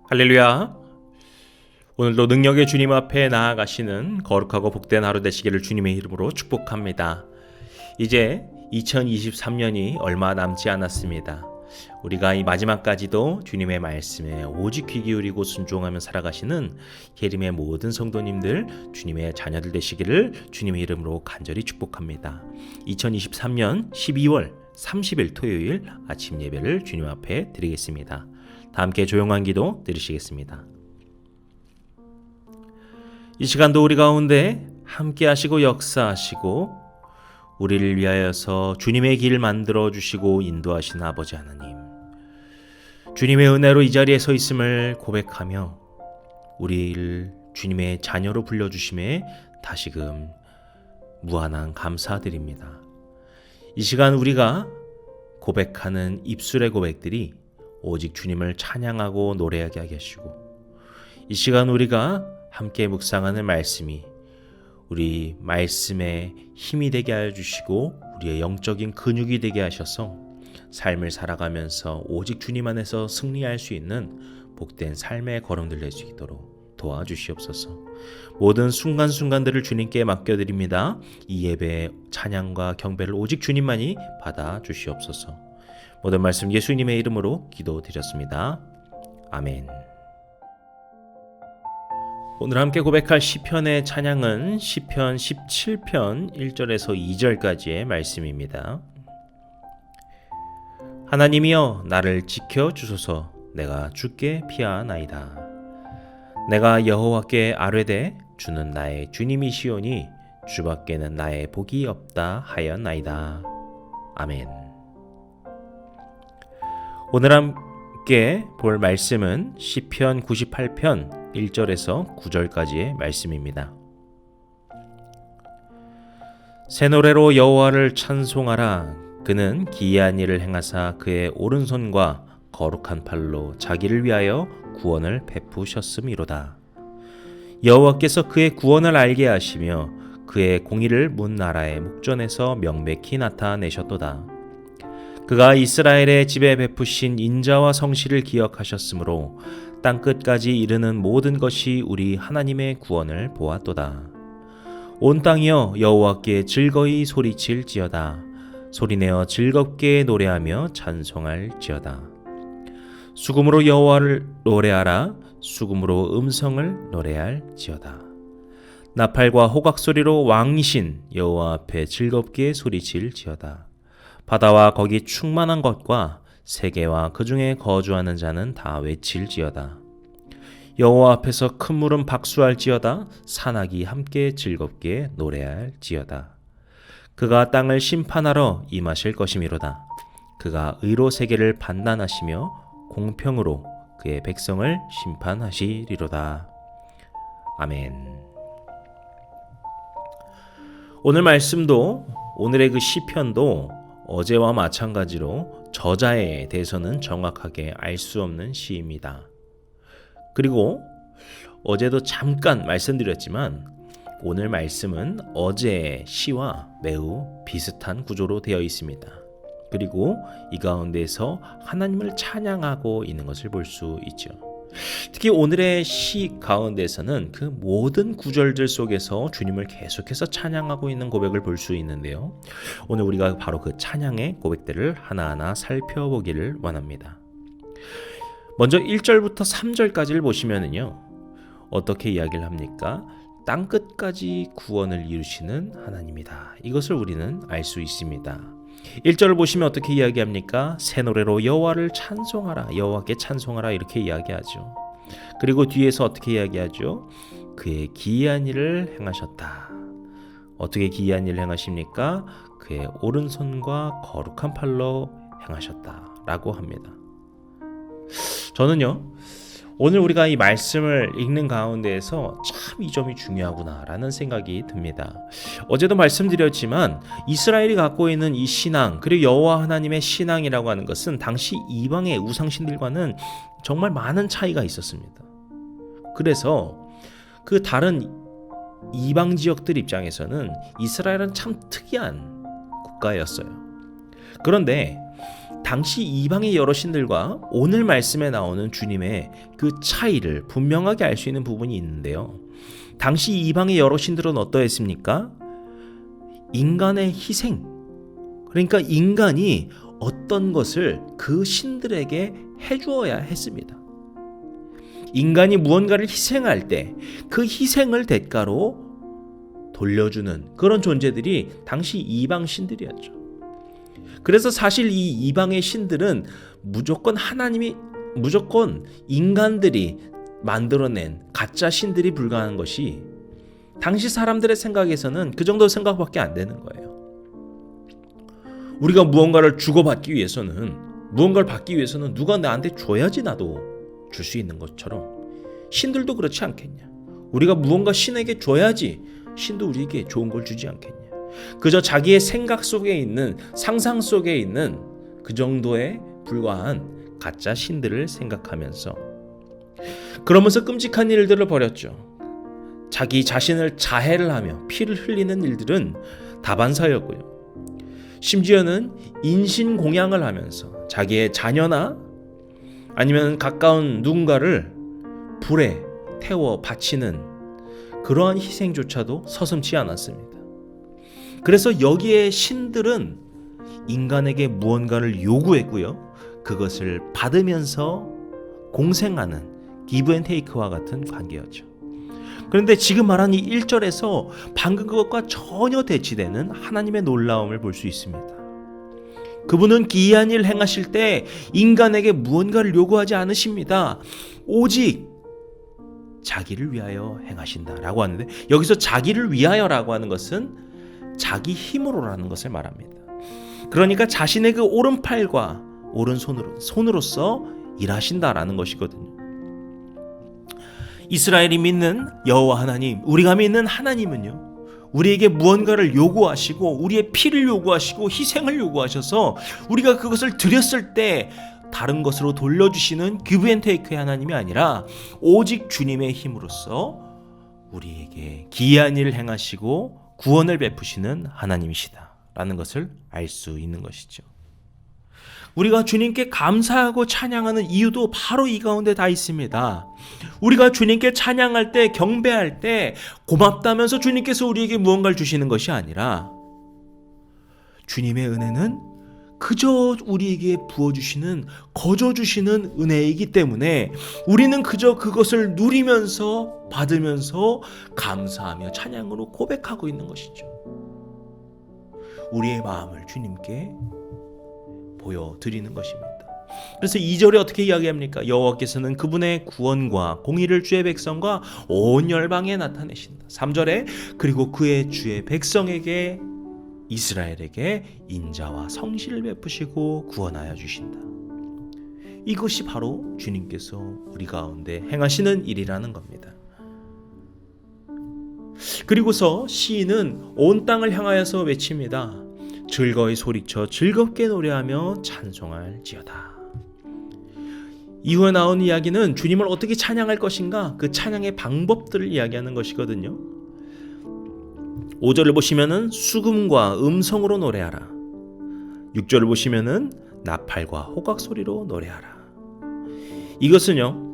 할렐루야. 오늘도 능력의 주님 앞에 나아가시는 거룩하고 복된 하루 되시기를 주님의 이름으로 축복합니다. 이제 2023년이 얼마 남지 않았습니다. 우리가 이 마지막까지도 주님의 말씀에 오직 귀 기울이고 순종하며 살아가시는 예림의 모든 성도님들, 주님의 자녀들 되시기를 주님의 이름으로 간절히 축복합니다. 2023년 12월 30일 토요일 아침 예배를 주님 앞에 드리겠습니다. 다 함께 조용한 기도 드리시겠습니다. 이 시간도 우리 가운데 함께 하시고 역사하시고 우리를 위하여서 주님의 길 만들어 주시고 인도하시는 아버지 하나님, 주님의 은혜로 이 자리에 서 있음을 고백하며 우리를 주님의 자녀로 불러주심에 다시금 무한한 감사드립니다. 이 시간 우리가 고백하는 입술의 고백들이 오직 주님을 찬양하고 노래하게 하게 하시고, 이 시간 우리가 함께 묵상하는 말씀이 우리 말씀에 힘이 되게 해주시고 우리의 영적인 근육이 되게 하셔서 삶을 살아가면서 오직 주님 안에서 승리할 수 있는 복된 삶의 걸음들 낼 수 있도록 도와주시옵소서. 모든 순간순간들을 주님께 맡겨드립니다. 이 예배의 찬양과 경배를 오직 주님만이 받아주시옵소서. 모든 말씀 예수님의 이름으로 기도드렸습니다. 아멘. 오늘 함께 고백할 시편의 찬양은 시편 17편 1절에서 2절까지의 말씀입니다. 하나님이여 나를 지켜주소서. 내가 주께 피하나이다. 내가 여호와께 아뢰되 주는 나의 주님이시오니 주밖에는 나의 복이 없다 하였나이다. 아멘. 오늘 함께 볼 말씀은 시편 98편 1절에서 9절까지의 말씀입니다. 새 노래로 여호와를 찬송하라. 그는 기이한 일을 행하사 그의 오른손과 거룩한 팔로 자기를 위하여 구원을 베푸셨음이로다. 여호와께서 그의 구원을 알게 하시며 그의 공의를 문 나라의 목전에서 명백히 나타내셨도다. 그가 이스라엘의 집에 베푸신 인자와 성실을 기억하셨으므로 땅끝까지 이르는 모든 것이 우리 하나님의 구원을 보았도다. 온 땅이여 여호와께 즐거이 소리칠지어다. 소리내어 즐겁게 노래하며 찬송할지어다. 수금으로 여호와를 노래하라. 수금으로 음성을 노래할지어다. 나팔과 호각소리로 왕이신 여호와 앞에 즐겁게 소리칠지어다. 바다와 거기 충만한 것과 세계와 그 중에 거주하는 자는 다 외칠지어다. 여호와 앞에서 큰 물은 박수할지어다. 산악이 함께 즐겁게 노래할지어다. 그가 땅을 심판하러 임하실 것이미로다. 그가 의로 세계를 판단하시며 공평으로 그의 백성을 심판하시리로다. 아멘. 오늘 말씀도 오늘의 그 시편도 어제와 마찬가지로 저자에 대해서는 정확하게 알 수 없는 시입니다. 그리고 어제도 잠깐 말씀드렸지만 오늘 말씀은 어제의 시와 매우 비슷한 구조로 되어 있습니다. 그리고 이 가운데서 하나님을 찬양하고 있는 것을 볼 수 있죠. 특히 오늘의 시 가운데서는 그 모든 구절들 속에서 주님을 계속해서 찬양하고 있는 고백을 볼 수 있는데요. 오늘 우리가 바로 그 찬양의 고백들을 하나하나 살펴보기를 원합니다. 먼저 1절부터 3절까지를 보시면은요, 어떻게 이야기를 합니까? 땅끝까지 구원을 이루시는 하나님이다. 이것을 우리는 알 수 있습니다. 1절을 보시면 어떻게 이야기합니까? 새 노래로 여호와를 찬송하라. 여호와께 찬송하라. 이렇게 이야기하죠. 그리고 뒤에서 어떻게 이야기하죠? 그의 기이한 일을 행하셨다. 어떻게 기이한 일을 행하십니까? 그의 오른손과 거룩한 팔로 행하셨다 라고 합니다. 저는요, 오늘 우리가 이 말씀을 읽는 가운데에서 참 이 점이 중요하구나라는 생각이 듭니다. 어제도 말씀드렸지만 이스라엘이 갖고 있는 이 신앙, 그리고 여호와 하나님의 신앙이라고 하는 것은 당시 이방의 우상신들과는 정말 많은 차이가 있었습니다. 그래서 그 다른 이방 지역들 입장에서는 이스라엘은 참 특이한 국가였어요. 그런데 당시 이방의 여러 신들과 오늘 말씀에 나오는 주님의 그 차이를 분명하게 알 수 있는 부분이 있는데요. 당시 이방의 여러 신들은 어떠했습니까? 인간의 희생, 그러니까 인간이 어떤 것을 그 신들에게 해주어야 했습니다. 인간이 무언가를 희생할 때 그 희생을 대가로 돌려주는 그런 존재들이 당시 이방 신들이었죠. 그래서 사실 이 이방의 신들은 무조건 인간들이 만들어낸 가짜 신들이 불과한 것이 당시 사람들의 생각에서는 그 정도 생각밖에 안 되는 거예요. 우리가 무언가를 주고받기 위해서는, 무언가를 받기 위해서는 누가 나한테 줘야지 나도 줄 수 있는 것처럼 신들도 그렇지 않겠냐. 우리가 무언가 신에게 줘야지 신도 우리에게 좋은 걸 주지 않겠냐. 그저 자기의 생각 속에 있는, 상상 속에 있는 그 정도에 불과한 가짜 신들을 생각하면서, 그러면서 끔찍한 일들을 벌였죠. 자기 자신을 자해를 하며 피를 흘리는 일들은 다반사였고요. 심지어는 인신공양을 하면서 자기의 자녀나 아니면 가까운 누군가를 불에 태워 바치는 그러한 희생조차도 서슴지 않았습니다. 그래서 여기에 신들은 인간에게 무언가를 요구했고요. 그것을 받으면서 공생하는 기브 앤 테이크와 같은 관계였죠. 그런데 지금 말한 이 1절에서 방금 그것과 전혀 대치되는 하나님의 놀라움을 볼 수 있습니다. 그분은 기이한 일 행하실 때 인간에게 무언가를 요구하지 않으십니다. 오직 자기를 위하여 행하신다라고 하는데, 여기서 자기를 위하여라고 하는 것은 자기 힘으로라는 것을 말합니다. 그러니까 자신의 그 오른팔과 오른손으로서 일하신다라는 것이거든요. 이스라엘이 믿는 여호와 하나님, 우리가 믿는 하나님은요, 우리에게 무언가를 요구하시고 우리의 피를 요구하시고 희생을 요구하셔서 우리가 그것을 드렸을 때 다른 것으로 돌려주시는 기브 앤 테이크의 하나님이 아니라 오직 주님의 힘으로써 우리에게 기이한 일을 행하시고 구원을 베푸시는 하나님이시다라는 것을 알 수 있는 것이죠. 우리가 주님께 감사하고 찬양하는 이유도 바로 이 가운데 다 있습니다. 우리가 주님께 찬양할 때, 경배할 때 고맙다면서 주님께서 우리에게 무언가를 주시는 것이 아니라, 주님의 은혜는 그저 우리에게 부어주시는, 거저주시는 은혜이기 때문에 우리는 그저 그것을 누리면서, 받으면서 감사하며 찬양으로 고백하고 있는 것이죠. 우리의 마음을 주님께 보여드리는 것입니다. 그래서 2절에 어떻게 이야기합니까? 여호와께서는 그분의 구원과 공의를 주의 백성과 온 열방에 나타내신다. 3절에 그리고 그의 주의 백성에게, 이스라엘에게 인자와 성실을 베푸시고 구원하여 주신다. 이것이 바로 주님께서 우리 가운데 행하시는 일이라는 겁니다. 그리고서 시인은 온 땅을 향하여서 외칩니다. 즐거이 소리쳐 즐겁게 노래하며 찬송할지어다. 이후에 나온 이야기는 주님을 어떻게 찬양할 것인가, 그 찬양의 방법들을 이야기하는 것이거든요. 5절을 보시면은 수금과 음성으로 노래하라. 6절을 보시면은 나팔과 호각 소리로 노래하라. 이것은요,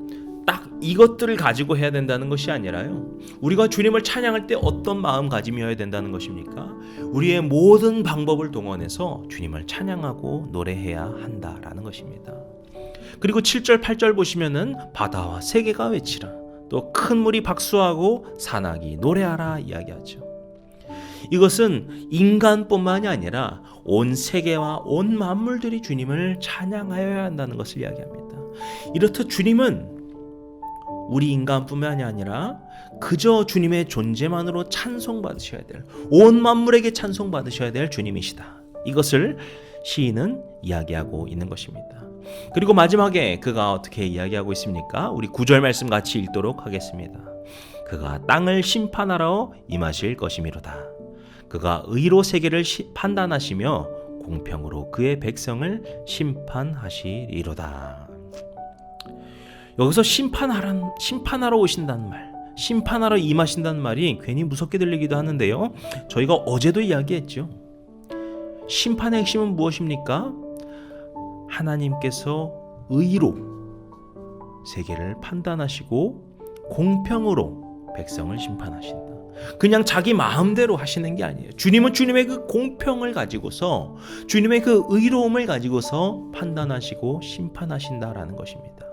딱 이것들을 가지고 해야 된다는 것이 아니라요, 우리가 주님을 찬양할 때 어떤 마음가짐이어야 된다는 것입니까? 우리의 모든 방법을 동원해서 주님을 찬양하고 노래해야 한다라는 것입니다. 그리고 7절 8절 보시면은 바다와 세계가 외치라, 또 큰 물이 박수하고 산악이 노래하라 이야기하죠. 이것은 인간뿐만이 아니라 온 세계와 온 만물들이 주님을 찬양하여야 한다는 것을 이야기합니다. 이렇듯 주님은 우리 인간뿐만이 아니라 그저 주님의 존재만으로 찬송받으셔야 될, 온 만물에게 찬송받으셔야 될 주님이시다. 이것을 시인은 이야기하고 있는 것입니다. 그리고 마지막에 그가 어떻게 이야기하고 있습니까? 우리 9절 말씀 같이 읽도록 하겠습니다. 그가 땅을 심판하러 임하실 것이미로다. 그가 의로 세계를 판단하시며 공평으로 그의 백성을 심판하시리로다. 여기서 심판하러 오신다는 말, 심판하러 임하신다는 말이 괜히 무섭게 들리기도 하는데요, 저희가 어제도 이야기했죠. 심판의 핵심은 무엇입니까? 하나님께서 의로 세계를 판단하시고 공평으로 백성을 심판하신다. 그냥 자기 마음대로 하시는 게 아니에요. 주님은 주님의 그 공평을 가지고서, 주님의 그 의로움을 가지고서 판단하시고 심판하신다라는 것입니다.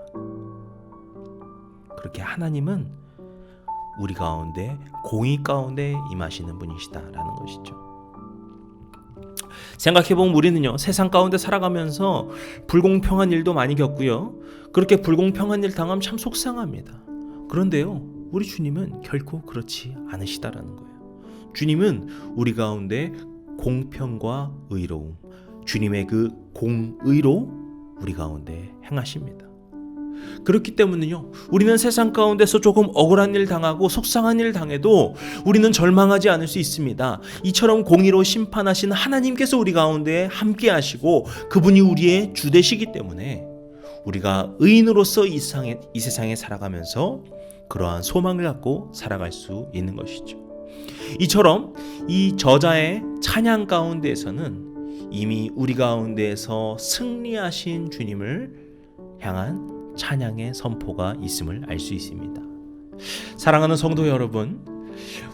그렇게 하나님은 우리 가운데 공의 가운데 임하시는 분이시다라는 것이죠. 생각해보면 우리는요, 세상 가운데 살아가면서 불공평한 일도 많이 겪고요, 그렇게 불공평한 일 당하면 참 속상합니다. 그런데요, 우리 주님은 결코 그렇지 않으시다라는 거예요. 주님은 우리 가운데 공평과 의로움, 주님의 그 공의로 우리 가운데 행하십니다. 그렇기 때문에요, 우리는 세상 가운데서 조금 억울한 일 당하고 속상한 일 당해도 우리는 절망하지 않을 수 있습니다. 이처럼 공의로 심판하신 하나님께서 우리 가운데 함께 하시고 그분이 우리의 주 되시기 때문에 우리가 의인으로서 이 세상에 살아가면서 그러한 소망을 갖고 살아갈 수 있는 것이죠. 이처럼 이 저자의 찬양 가운데에서는 이미 우리 가운데에서 승리하신 주님을 향한 찬양의 선포가 있음을 알 수 있습니다. 사랑하는 성도 여러분,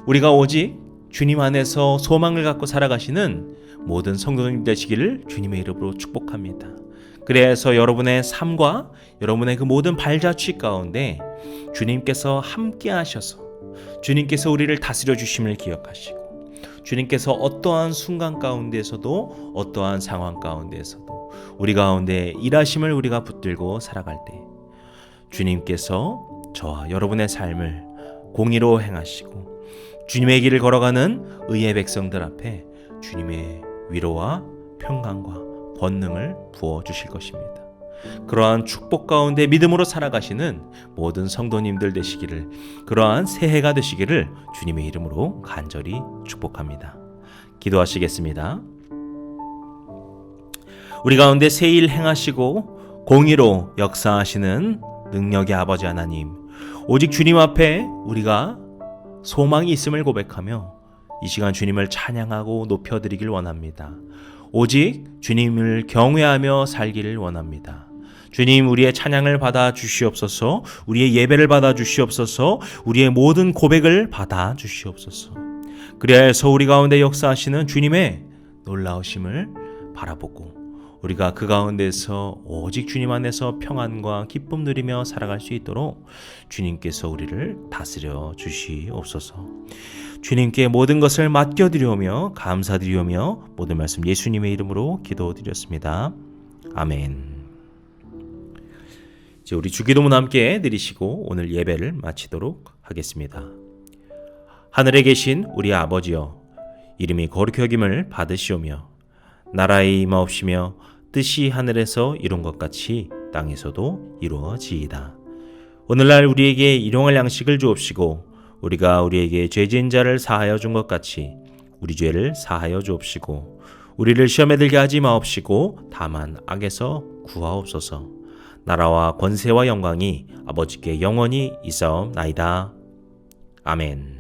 우리가 오직 주님 안에서 소망을 갖고 살아가시는 모든 성도님 되시기를 주님의 이름으로 축복합니다. 그래서 여러분의 삶과 여러분의 그 모든 발자취 가운데 주님께서 함께 하셔서 주님께서 우리를 다스려 주심을 기억하시고, 주님께서 어떠한 순간 가운데서도 어떠한 상황 가운데서도 우리 가운데 일하심을 우리가 붙들고 살아갈 때 주님께서 저와 여러분의 삶을 공의로 행하시고 주님의 길을 걸어가는 의의 백성들 앞에 주님의 위로와 평강과 권능을 부어주실 것입니다. 그러한 축복 가운데 믿음으로 살아가시는 모든 성도님들 되시기를, 그러한 새해가 되시기를 주님의 이름으로 간절히 축복합니다. 기도하시겠습니다. 우리 가운데 새 일 행하시고 공의로 역사하시는 능력의 아버지 하나님, 오직 주님 앞에 우리가 소망이 있음을 고백하며 이 시간 주님을 찬양하고 높여드리길 원합니다. 오직 주님을 경외하며 살기를 원합니다. 주님, 우리의 찬양을 받아 주시옵소서, 우리의 예배를 받아 주시옵소서, 우리의 모든 고백을 받아 주시옵소서. 그리하여서 우리 가운데 역사하시는 주님의 놀라우심을 바라보고 우리가 그 가운데서 오직 주님 안에서 평안과 기쁨 누리며 살아갈 수 있도록 주님께서 우리를 다스려 주시옵소서. 주님께 모든 것을 맡겨드리오며 감사드리오며 모든 말씀 예수님의 이름으로 기도드렸습니다. 아멘. 이제 우리 주기도문 함께 드리시고 오늘 예배를 마치도록 하겠습니다. 하늘에 계신 우리 아버지여, 이름이 거룩히 여김을 받으시오며 나라의 임하옵시며 뜻이 하늘에서 이룬 것 같이 땅에서도 이루어지이다. 오늘날 우리에게 일용할 양식을 주옵시고 우리가 우리에게 죄지은 자를 사하여 준 것 같이 우리 죄를 사하여 주옵시고 우리를 시험에 들게 하지 마옵시고 다만 악에서 구하옵소서. 나라와 권세와 영광이 아버지께 영원히 있사옵나이다. 아멘.